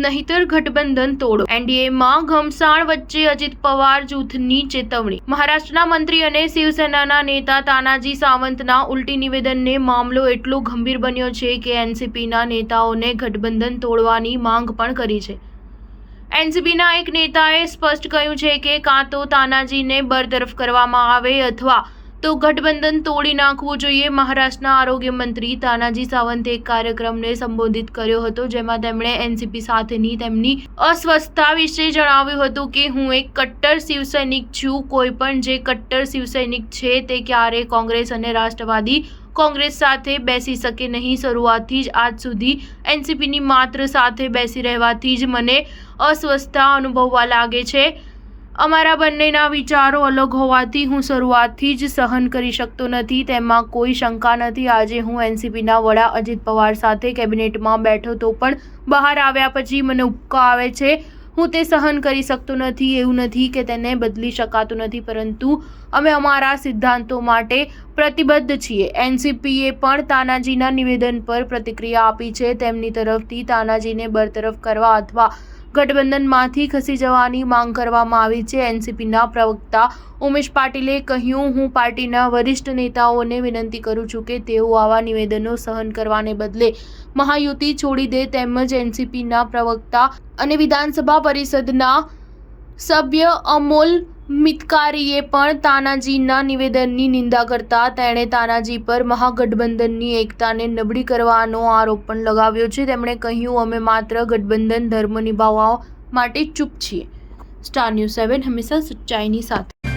નહીતર ગઠબંધન તોડો। એનડીએમાં ઘમસાણ વચ્ચે અજીત પવાર જૂથની ચેતવણી। મહારાષ્ટ્રના મંત્રી અને શિવસેનાના નેતા તાનાજી સાવંતના ઉલટી નિવેદનને મામલો એટલો ગંભીર બન્યો છે કે એનસીપીના નેતાઓને ગઠબંધન તોડવાની માંગ પણ કરી છે। એનસીપીના એક નેતાએ સ્પષ્ટ કહ્યું છે કે કાં તો તાનાજીને બરતરફ કરવામાં આવે અથવા તો ગઠબંધન તોડી નાખવું જોઈએ। મહારાષ્ટ્રના આરોગ્ય મંત્રી તાનાજી સાવંતે એક કાર્યક્રમને સંબોધિત કર્યો હતો, જેમાં તેમણે એનસીપી સાથેની તેમની અસ્વસ્થતા વિશે જણાવ્યું હતું કે હું એક કટ્ટર શિવસૈનિક છું। કોઈ પણ જે કટ્ટર શિવસૈનિક છે તે ક્યારેય કોંગ્રેસ અને રાષ્ટ્રવાદી કોંગ્રેસ સાથે બેસી શકે નહીં। શરૂઆતથી જ આજ સુધી એનસીપીની માત્ર સાથે બેસી રહેવાથી જ મને અસ્વસ્થતા અનુભવવા લાગે છે। અમારા બંનેના વિચારો અલગ હોવાથી હું શરૂઆતથી જ સહન કરી શકતો નથી, તેમાં કોઈ શંકા નથી। આજે હું એનસીપીના વડા અજીત પવાર સાથે કેબિનેટમાં બેઠો તો પણ બહાર આવ્યા પછી મને ઉબકા આવે છે। હું તે સહન કરી શકતો નથી। એવું નથી કે તેને બદલી શકાતું નથી, પરંતુ અમે અમારા સિદ્ધાંતો માટે પ્રતિબદ્ધ છીએ। એનસીપીએ પણ તાનાજીના નિવેદન પર પ્રતિક્રિયા આપી છે। તેમની તરફથી તાનાજીને બરતરફ કરવા અથવા ગઠબંધનમાંથી ખસી જવાની માંગ કરવામાં આવી છે। એનસીપીના પ્રવક્તા ઉમેશ પાટીલે કહ્યું, હું પાર્ટીના વરિષ્ઠ નેતાઓને વિનંતી કરું છું કે તેઓ આવા નિવેદનો સહન કરવાને બદલે મહાયુતિ છોડી દે। તેમજ એનસીપીના પ્રવક્તા અને વિધાનસભા પરિષદના સભ્ય અમોલ મિતકારીએ પણ તાનાજીના નિવેદનની નિંદા કરતા તેણે તાનાજી પર મહાગઠબંધનની એકતાને નબળી કરવાનો આરોપ પણ લગાવ્યો છે। તેમણે કહ્યું, અમે માત્ર ગઠબંધન ધર્મ નિભાવવા માટે ચૂપ છીએ। સ્ટાર ન્યૂઝ 7 હંમેશા સચ્ચાઈની સાથે।